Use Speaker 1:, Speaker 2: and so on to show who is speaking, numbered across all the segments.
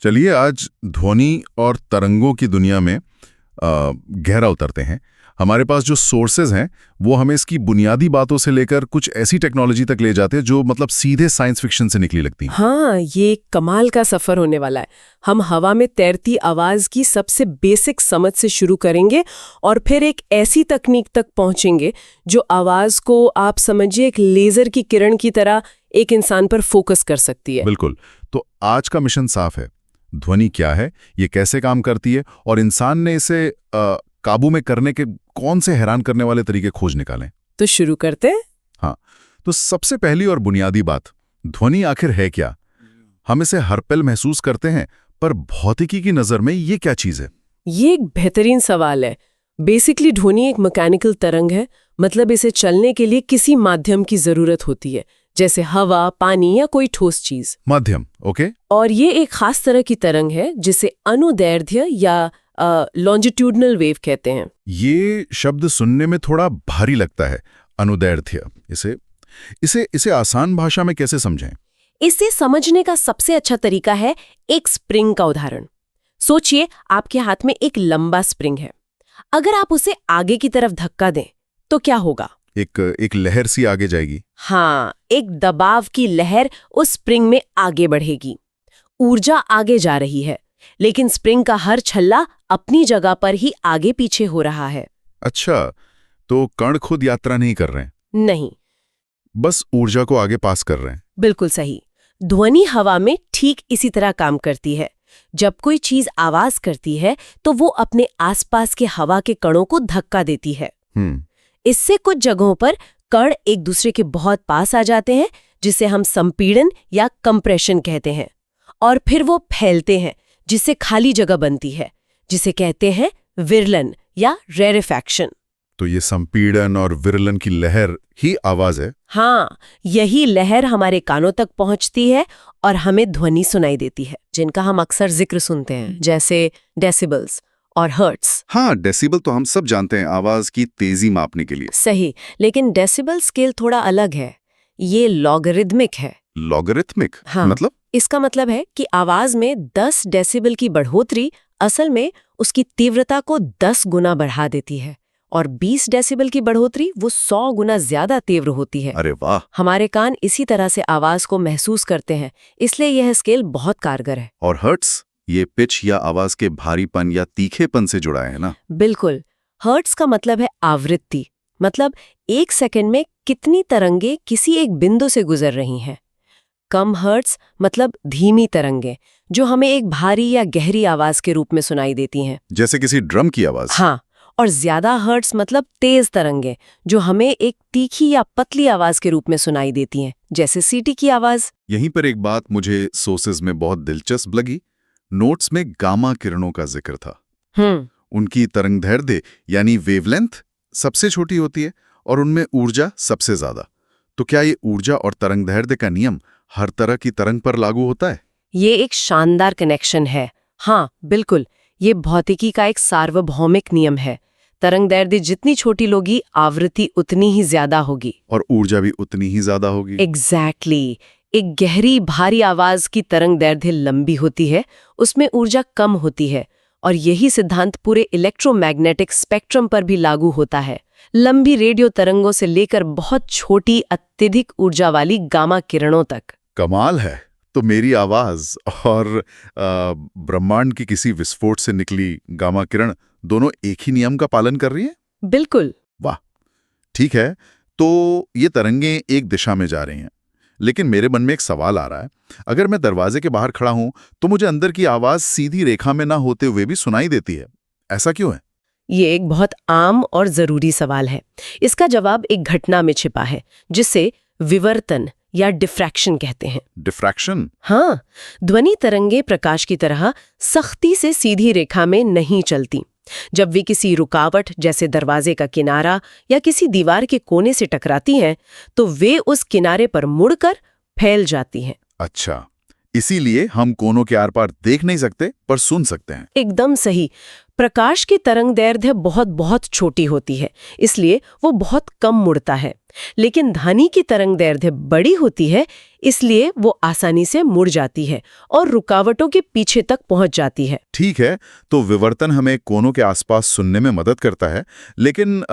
Speaker 1: चलिए आज ध्वनि और तरंगों की दुनिया में गहरा उतरते हैं। हमारे पास जो सोर्सेज हैं वो हमें इसकी बुनियादी बातों से लेकर कुछ ऐसी टेक्नोलॉजी तक ले जाते हैं जो मतलब सीधे साइंस फिक्शन से निकली लगती हैं।
Speaker 2: हाँ, ये कमाल का सफर होने वाला है। हम हवा में तैरती आवाज की सबसे बेसिक समझ से शुरू करेंगे और फिर एक ऐसी तकनीक तक पहुंचेंगे जो आवाज को आप समझिए एक लेजर की किरण की तरह एक इंसान पर फोकस कर सकती है।
Speaker 1: बिल्कुल। तो आज का मिशन साफ है। ध्वनि क्या है, ये कैसे काम करती है और इंसान ने इसे काबू में करने के कौन से हैरान करने वाले तरीके खोज निकालें।
Speaker 2: तो शुरू करते हैं।
Speaker 1: हाँ, तो सबसे पहली और बुनियादी बात, ध्वनि आखिर है क्या? हम इसे हर पल महसूस करते हैं, पर भौतिकी की नजर में ये क्या चीज है?
Speaker 2: ये एक बेहतरीन सवाल है। बेसिकली ध्वनि एक मैकेनिकल तरंग है, मतलब इसे चलने के लिए किसी माध्यम की जरूरत होती है, जैसे हवा, पानी या कोई ठोस चीज।
Speaker 1: माध्यम, ओके।
Speaker 2: और ये एक खास तरह की तरंग है जिसे अनुदैर्ध्य या लॉन्जिट्यूडनल वेव कहते हैं।
Speaker 1: ये शब्द सुनने में थोड़ा भारी लगता है, अनुदैर्ध्य। इसे आसान भाषा में कैसे समझें?
Speaker 2: इसे समझने का सबसे अच्छा तरीका है एक स्प्रिंग का उदाहरण। सोचिए, आपके हाथ में एक लंबा स्प्रिंग है। अगर आप उसे आगे की तरफ धक्का दें तो क्या होगा?
Speaker 1: एक लहर सी आगे जाएगी।
Speaker 2: हाँ, एक दबाव की लहर उस स्प्रिंग में आगे बढ़ेगी। ऊर्जा आगे जा रही है, लेकिन स्प्रिंग का हर छल्ला अपनी जगह पर ही आगे पीछे हो रहा है।
Speaker 1: अच्छा, तो कण खुद यात्रा नहीं कर रहे हैं?
Speaker 2: नहीं,
Speaker 1: बस ऊर्जा को आगे पास कर रहे हैं।
Speaker 2: बिल्कुल सही। ध्वनि हवा में ठीक इसी तरह काम करती है। जब कोई चीज आवाज करती है तो वो अपने आसपास के हवा के कणों को धक्का देती है। इससे कुछ जगहों पर कण एक दूसरे के बहुत पास आ जाते हैं, जिसे हम संपीड़न या कंप्रेशन कहते हैं, और फिर वो फैलते हैं, जिससे खाली जगह बनती है, जिसे कहते हैं विरलन या रेरेफैक्शन।
Speaker 1: तो ये संपीड़न और विरलन की लहर ही आवाज है?
Speaker 2: हाँ, यही लहर हमारे कानों तक पहुंचती है और हमें ध्वनि सुनाई देती है, जिनका हम अक्सर जिक्र सुनते हैं, जैसे डेसिबल्स और हर्ट्स।
Speaker 1: हाँ, डेसिबल तो हम सब जानते हैं, आवाज की तेजी मापने के लिए।
Speaker 2: सही, लेकिन डेसिबल स्केल थोड़ा अलग है। ये लॉगरिदमिक है।
Speaker 1: लॉगरिथमिक?
Speaker 2: हाँ,
Speaker 1: मतलब?
Speaker 2: इसका मतलब है कि आवाज में 10 डेसिबल की बढ़ोतरी असल में उसकी तीव्रता को 10 गुना बढ़ा देती है, और 20 डेसिबल की बढ़ोतरी वो 100 गुना ज्यादा तीव्र होती है।
Speaker 1: अरे वाह!
Speaker 2: हमारे कान इसी तरह से आवाज को महसूस करते हैं, इसलिए यह स्केल बहुत कारगर है।
Speaker 1: और हर्ट्स, ये पिच या आवाज के भारीपन या तीखेपन से जुड़ा है ना?
Speaker 2: बिल्कुल। हर्ट्स का मतलब है आवृत्ति, मतलब एक सेकंड में कितनी तरंगे किसी एक बिंदु से गुजर रही हैं। कम हर्ट्स मतलब धीमी तरंगे, जो हमें एक भारी या गहरी आवाज के रूप में सुनाई देती हैं,
Speaker 1: जैसे किसी ड्रम की आवाज।
Speaker 2: हाँ, और ज्यादा हर्ट्स मतलब तेज तरंगे, जो हमें एक तीखी या पतली आवाज के रूप में सुनाई देती हैं, जैसे सीटी की आवाज।
Speaker 1: यहीं पर एक बात मुझे सोर्सेज में बहुत दिलचस्प लगी। नोट्स में गामा किरणों का जिक्र था। उनकी तरंगदैर्ध्य यानी वेवलेंथ सबसे छोटी होती है और उनमें ऊर्जा सबसे ज्यादा। तो क्या ये ऊर्जा और तरंगदैर्ध्य का नियम हर तरह की तरंग पर लागू होता है?
Speaker 2: ये एक शानदार कनेक्शन है। हाँ, बिल्कुल, ये भौतिकी का एक सार्वभौमिक नियम है। तरंगदैर्ध्य जितनी छोटी होगी, आवृत्ति उतनी ही ज्यादा होगी,
Speaker 1: और ऊर्जा भी उतनी ही ज्यादा होगी।
Speaker 2: एग्जैक्टली। एक गहरी भारी आवाज की तरंगदैर्ध्य लंबी होती है, उसमें ऊर्जा कम होती है, और यही सिद्धांत पूरे इलेक्ट्रोमैग्नेटिक स्पेक्ट्रम पर भी लागू होता है, लंबी रेडियो तरंगों से लेकर बहुत छोटी अत्यधिक ऊर्जा वाली गामा किरणों तक।
Speaker 1: कमाल है। तो मेरी आवाज और ब्रह्मांड की किसी विस्फोट से निकली गामा किरण दोनों एक ही नियम का पालन कर रही हैं?
Speaker 2: बिल्कुल।
Speaker 1: वाह, ठीक है। तो ये तरंगें एक दिशा में जा रही हैं, लेकिन मेरे मन में एक सवाल आ रहा है। अगर मैं दरवाजे के बाहर खड़ा हूं तो मुझे अंदर की आवाज सीधी रेखा में ना होते हुए भी सुनाई देती है। ऐसा क्यों है?
Speaker 2: ये एक बहुत आम और जरूरी सवाल है। इसका जवाब एक घटना में छिपा है, जिसे विवर्तन या डिफ्रैक्शन कहते हैं।
Speaker 1: डिफ्रैक्शन?
Speaker 2: हाँ, ध्वनि तरंगे प्रकाश की तरह सख्ती से सीधी रेखा में नहीं चलती। जब वे किसी रुकावट जैसे दरवाजे का किनारा या किसी दीवार के कोने से टकराती हैं, तो वे उस किनारे पर मुड़कर फैल जाती हैं।
Speaker 1: अच्छा, इसीलिए हम कोनों के आर पार देख नहीं सकते पर सुन सकते हैं।
Speaker 2: एकदम सही। प्रकाश की तरंगदैर्ध्य बहुत बहुत छोटी होती है, इसलिए वो बहुत कम मुड़ता है, लेकिन ध्वनि की तरंगदैर्ध्य बड़ी होती है, इसलिए वो आसानी से मुड़ जाती है और रुकावटों के पीछे तक पहुंच जाती है।
Speaker 1: ठीक है, तो विवर्तन हमें कोनों के आसपास सुनने में मदद करता है, लेकिन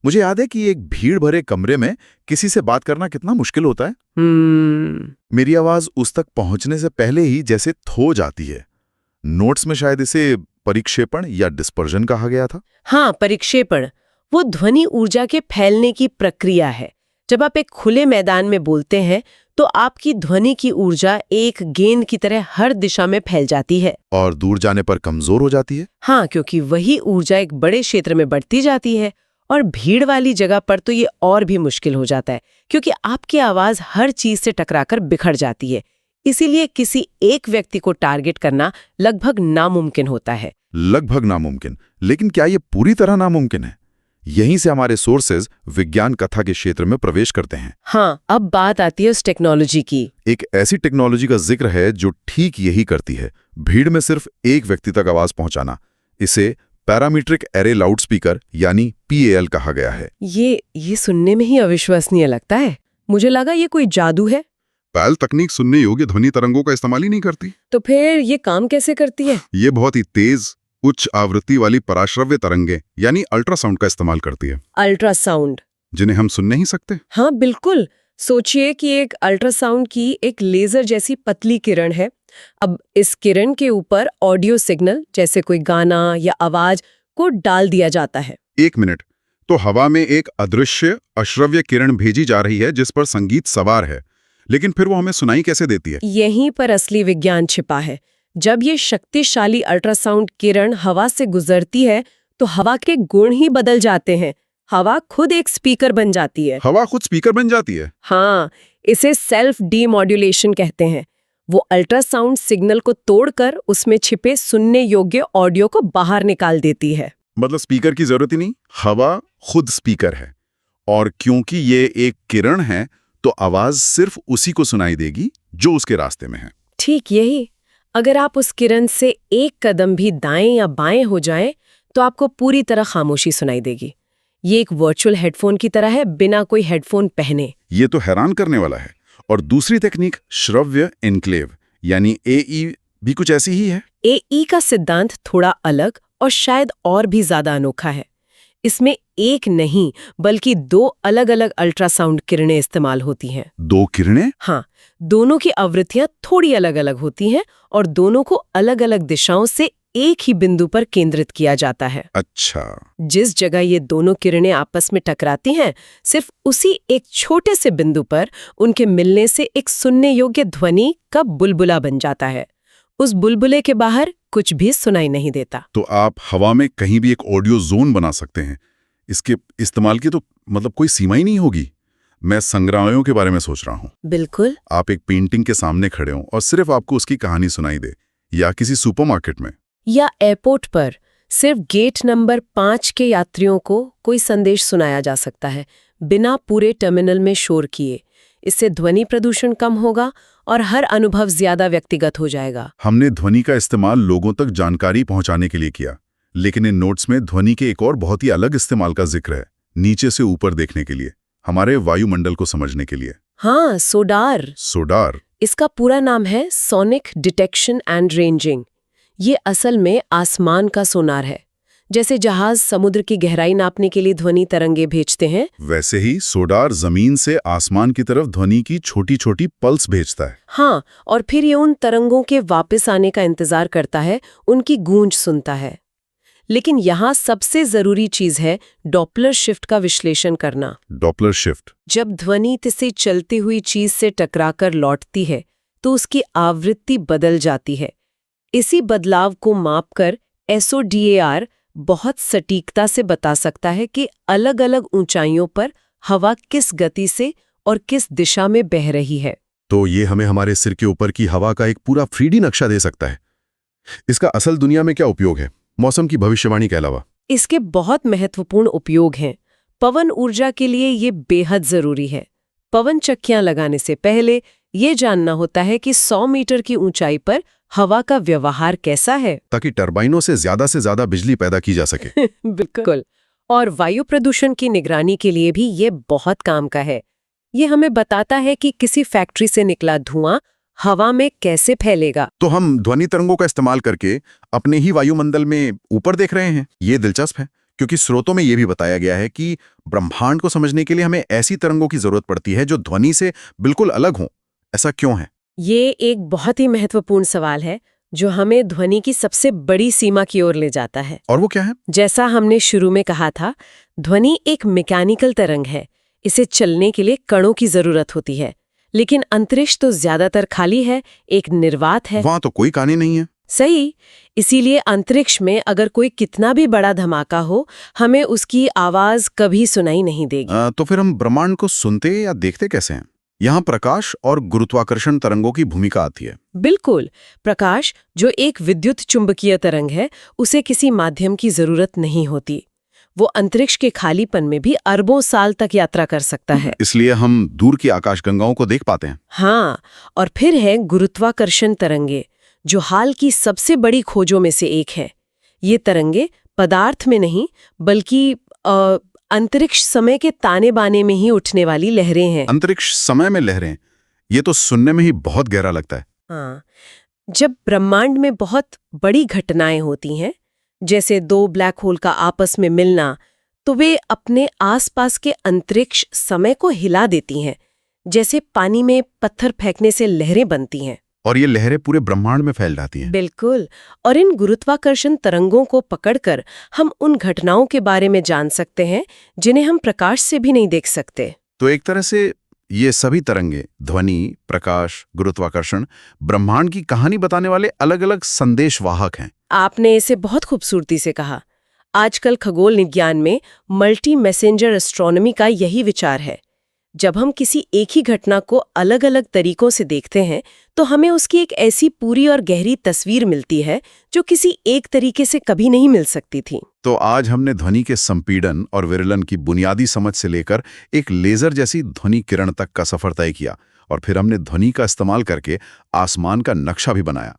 Speaker 1: मुझे याद है कि एक भीड़ भरे कमरे में किसी से बात करना कितना मुश्किल होता है। मेरी आवाज उस तक पहुंचने से पहले ही जैसे थो जाती है। नोट्स में शायद इसे परिक्षेपण या डिस्पर्जन कहा गया था।
Speaker 2: हाँ, परिक्षेपण वो ध्वनि ऊर्जा के फैलने की प्रक्रिया है। जब आप एक खुले मैदान में बोलते हैं तो आपकी ध्वनि की ऊर्जा एक गेंद की तरह हर दिशा में फैल जाती है
Speaker 1: और दूर जाने पर कमजोर हो जाती है।
Speaker 2: हाँ, क्योंकि वही ऊर्जा एक बड़े क्षेत्र में बढ़ती जाती है और भीड़ वाली जगह पर तो ये और भी मुश्किल हो जाता है, क्योंकि आपकी आवाज हर चीज से टकराकर बिखर जाती है। इसीलिए किसी एक व्यक्ति को टारगेट करना लगभग नामुमकिन होता है।
Speaker 1: लगभग नामुमकिन, लेकिन क्या ये पूरी तरह नामुमकिन है? यहीं से हमारे सोर्सेज विज्ञान कथा के क्षेत्र में प्रवेश करते हैं।
Speaker 2: हाँ, अब बात आती है उस टेक्नोलॉजी की।
Speaker 1: एक ऐसी टेक्नोलॉजी का जिक्र है जो ठीक यही करती है, भीड़ में सिर्फ एक व्यक्ति तक आवाज पहुंचाना। इसे पैरामीट्रिक एरे लाउडस्पीकर यानी PAL कहा गया है।
Speaker 2: ये सुनने में ही अविश्वसनीय लगता है। मुझे लगा ये कोई जादू है।
Speaker 1: पैल तकनीक सुनने योग्य ध्वनि तरंगों का इस्तेमाल ही नहीं करती।
Speaker 2: तो फिर ये काम कैसे करती है?
Speaker 1: ये बहुत ही तेज उच्च आवृत्ति वाली पराश्रव्य तरंगे यानी अल्ट्रासाउंड का इस्तेमाल करती है।
Speaker 2: अल्ट्रासाउंड,
Speaker 1: जिन्हें हम सुन नहीं सकते।
Speaker 2: हाँ बिल्कुल। सोचिए कि एक अल्ट्रासाउंड की एक लेजर जैसी पतली किरण है। अब इस किरण के ऊपर ऑडियो सिग्नल जैसे कोई गाना या आवाज को डाल दिया जाता है।
Speaker 1: एक मिनट, तो हवा में एक अदृश्य अश्रव्य किरण भेजी जा रही है जिस पर संगीत सवार है, लेकिन फिर वो हमें सुनाई कैसे देती है?
Speaker 2: यहीं पर असली विज्ञान छिपा है। जब ये शक्तिशाली अल्ट्रासाउंड किरण हवा से गुजरती है तो हवा के गुण ही बदल जाते हैं। हवा खुद एक स्पीकर बन जाती है।
Speaker 1: हवा खुद स्पीकर बन जाती है?
Speaker 2: हाँ, इसे सेल्फ डीमॉड्यूलेशन कहते हैं। वो अल्ट्रासाउंड सिग्नल को तोड़कर उसमें छिपे सुनने योग्य ऑडियो को बाहर निकाल देती है।
Speaker 1: मतलब स्पीकर की जरूरत ही नहीं, हवा खुद स्पीकर है। और क्योंकि ये एक किरण है तो आवाज सिर्फ उसी को सुनाई देगी जो उसके रास्ते में है।
Speaker 2: ठीक यही। अगर आप उस किरण से एक कदम भी दाएं या बाएं हो जाएं तो आपको पूरी तरह खामोशी सुनाई देगी। ये एक वर्चुअल हेडफोन की तरह है, बिना कोई हेडफोन पहने।
Speaker 1: ये तो हैरान करने वाला है। और दूसरी तकनीक श्रव्य एन्क्लेव यानी AE भी कुछ ऐसी ही है।
Speaker 2: AE का सिद्धांत थोड़ा अलग और शायद और भी ज्यादा अनोखा है। इसमें एक नहीं बल्कि दो अलग अलग अल्ट्रासाउंड किरणें इस्तेमाल होती हैं।
Speaker 1: 2 किरणें?
Speaker 2: हाँ, दोनों की आवृत्तियां थोड़ी अलग अलग होती हैं और दोनों को अलग अलग दिशाओं से एक ही बिंदु पर केंद्रित किया जाता है।
Speaker 1: अच्छा।
Speaker 2: जिस जगह ये दोनों किरणें आपस में टकराती हैं, सिर्फ उसी एक छोटे से बिंदु पर उनके मिलने से एक सुनने योग्य ध्वनि का बुलबुला बन जाता है। उस बुलबुले के बाहर कुछ भी सुनाई नहीं देता।
Speaker 1: तो आप हवा में कहीं भी एक ऑडियो जोन बना सकते हैं। इसके इस्तेमाल की तो मतलब कोई सीमा ही नहीं होगी। मैं संग्रहालयों के बारे में सोच रहा हूँ।
Speaker 2: बिल्कुल।
Speaker 1: आप एक पेंटिंग के सामने खड़े हो और सिर्फ आपको उसकी कहानी सुनाई दे, या किसी सुपरमार्केट में
Speaker 2: या एयरपोर्ट पर सिर्फ गेट नंबर 5 के यात्रियों को कोई संदेश सुनाया जा सकता है, बिना पूरे टर्मिनल में शोर किए। इससे ध्वनि प्रदूषण कम होगा और हर अनुभव ज्यादा व्यक्तिगत हो जाएगा।
Speaker 1: हमने ध्वनि का इस्तेमाल लोगों तक जानकारी पहुंचाने के लिए किया, लेकिन इन नोट्स में ध्वनि के एक और बहुत ही अलग इस्तेमाल का जिक्र है, नीचे से ऊपर देखने के लिए, हमारे वायुमंडल को समझने के लिए।
Speaker 2: हाँ, सोडार।
Speaker 1: सोडार,
Speaker 2: इसका पूरा नाम है सोनिक डिटेक्शन एंड रेंजिंग। ये असल में आसमान का सोनार है। जैसे जहाज समुद्र की गहराई नापने के लिए ध्वनि तरंगे भेजते हैं,
Speaker 1: वैसे ही सोडार जमीन से आसमान की तरफ ध्वनि की छोटी छोटी पल्स भेजता है।
Speaker 2: हाँ, और फिर ये उन तरंगों के वापस आने का इंतजार करता है, उनकी गूंज सुनता है। लेकिन यहाँ सबसे जरूरी चीज है डॉपलर शिफ्ट का विश्लेषण करना।
Speaker 1: Doppler shift? जब
Speaker 2: ध्वनि किसी चलती हुई चीज से टकराकर लौटती है तो उसकी आवृत्ति बदल जाती है। इसी बदलाव को मापकर SODAR बहुत सटीकता से बता सकता है कि अलग-अलग ऊंचाइयों पर हवा किस गति से और किस दिशा में बह रही है।
Speaker 1: तो ये हमें हमारे सिर के ऊपर की हवा का एक पूरा 3D नक्शा दे सकता है। इसका असल दुनिया में क्या उपयोग है, मौसम की भविष्यवाणी के अलावा?
Speaker 2: इसके बहुत महत्वपूर्ण उपयोग हैं। पवन ऊर्जा के लिए ये बेहद जरूरी है। पवन चक्कियां लगाने से पहले ये जानना होता है कि 100 मीटर की ऊंचाई पर हवा का व्यवहार कैसा है,
Speaker 1: ताकि टरबाइनों से ज्यादा बिजली पैदा की जा सके।
Speaker 2: बिल्कुल। और वायु प्रदूषण की निगरानी के लिए भी ये बहुत काम का है। ये हमें बताता है कि किसी फैक्ट्री से निकला धुआं हवा में कैसे फैलेगा।
Speaker 1: तो हम ध्वनि तरंगों का इस्तेमाल करके अपने ही वायुमंडल में ऊपर देख रहे हैं। ये दिलचस्प है क्योंकि स्रोतों में ये भी बताया गया है कि ब्रह्मांड को समझने के लिए हमें ऐसी तरंगों की जरूरत पड़ती है जो ध्वनि से बिल्कुल अलग हों। ऐसा क्यों है?
Speaker 2: ये एक बहुत ही महत्वपूर्ण सवाल है जो हमें ध्वनि की सबसे बड़ी सीमा की ओर ले जाता है।
Speaker 1: और वो क्या है?
Speaker 2: जैसा हमने शुरू में कहा था, ध्वनि एक मैकेनिकल तरंग है। इसे चलने के लिए कणों की जरूरत होती है, लेकिन अंतरिक्ष तो ज्यादातर खाली है, एक निर्वात है।
Speaker 1: वहां तो कोई कहानी नहीं है।
Speaker 2: सही। इसीलिए अंतरिक्ष में अगर कोई कितना भी बड़ा धमाका हो, हमें उसकी आवाज कभी सुनाई नहीं देगी।
Speaker 1: तो फिर हम ब्रह्मांड को सुनते या देखते कैसे हैं? यहाँ प्रकाश और गुरुत्वाकर्षण तरंगों की भूमिका आती है।
Speaker 2: बिल्कुल। प्रकाश, जो एक विद्युत चुंबकीय तरंग है, उसे किसी माध्यम की जरूरत नहीं होती। वो अंतरिक्ष के खालीपन में भी अरबों साल तक यात्रा कर सकता है।
Speaker 1: इसलिए हम दूर की आकाशगंगाओं को देख पाते हैं।
Speaker 2: हाँ, और फिर है गुरुत्वाकर्षण तरंगे, जो हाल की सबसे बड़ी खोजों में से एक है। ये तरंगे पदार्थ में नहीं, बल्कि अंतरिक्ष समय के ताने बाने में ही उठने वाली लहरें हैं।
Speaker 1: अंतरिक्ष समय में लहरें, ये तो सुनने में ही बहुत गहरा लगता है।
Speaker 2: हाँ, जब ब्रह्मांड में बहुत बड़ी घटनाएं होती हैं, जैसे दो ब्लैक होल का आपस में मिलना, तो वे अपने आसपास के अंतरिक्ष समय को हिला देती हैं, जैसे पानी में पत्थर फेंकने से लहरें बनती हैं।
Speaker 1: और ये लहरें पूरे ब्रह्मांड में फैल जाती हैं।
Speaker 2: बिल्कुल। और इन गुरुत्वाकर्षण तरंगों को पकड़कर हम उन घटनाओं के बारे में जान सकते हैं जिन्हें हम प्रकाश से भी नहीं देख सकते।
Speaker 1: तो एक तरह से ये सभी तरंगे, ध्वनि, प्रकाश, गुरुत्वाकर्षण, ब्रह्मांड की कहानी बताने वाले अलग-अलग संदेशवाहक हैं।
Speaker 2: आपने इसे बहुत खूबसूरती से कहा। आजकल खगोल विज्ञान में मल्टी मैसेंजर एस्ट्रोनॉमी का यही विचार है। जब हम किसी एक ही घटना को अलग अलग तरीकों से देखते हैं, तो हमें उसकी एक ऐसी पूरी और गहरी तस्वीर मिलती है जो किसी एक तरीके से कभी नहीं मिल सकती थी।
Speaker 1: तो आज हमने ध्वनि के संपीड़न और विरलन की बुनियादी समझ से लेकर एक लेजर जैसी ध्वनि किरण तक का सफर तय किया, और फिर हमने ध्वनि का इस्तेमाल करके आसमान का नक्शा भी बनाया।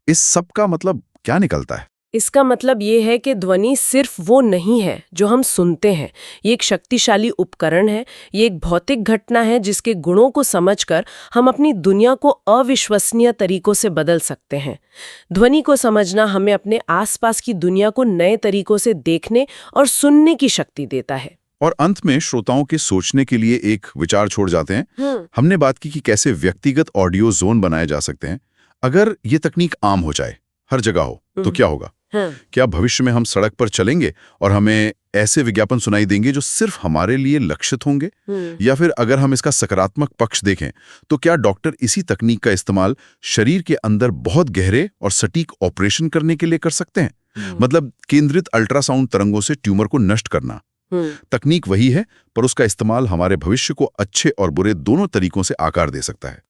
Speaker 1: इस सब का मतलब क्या निकलता है?
Speaker 2: इसका मतलब ये है कि ध्वनि सिर्फ वो नहीं है जो हम सुनते हैं। ये एक शक्तिशाली उपकरण है, ये एक भौतिक घटना है जिसके गुणों को समझकर हम अपनी दुनिया को अविश्वसनीय तरीकों से बदल सकते हैं। ध्वनि को समझना हमें अपने आसपास की दुनिया को नए तरीकों से देखने और सुनने की शक्ति देता है।
Speaker 1: और अंत में श्रोताओं के सोचने के लिए एक विचार छोड़ जाते हैं। हमने बात की कि कैसे व्यक्तिगत ऑडियो जोन बनाए जा सकते हैं। अगर ये तकनीक आम हो जाए, हर जगह हो, तो क्या होगा? क्या भविष्य में हम सड़क पर चलेंगे और हमें ऐसे विज्ञापन सुनाई देंगे जो सिर्फ हमारे लिए लक्षित होंगे? या फिर अगर हम इसका सकारात्मक पक्ष देखें, तो क्या डॉक्टर इसी तकनीक का इस्तेमाल शरीर के अंदर बहुत गहरे और सटीक ऑपरेशन करने के लिए कर सकते हैं? मतलब केंद्रित अल्ट्रासाउंड तरंगों से ट्यूमर को नष्ट करना। तकनीक वही है, पर उसका इस्तेमाल हमारे भविष्य को अच्छे और बुरे दोनों तरीकों से आकार दे सकता है।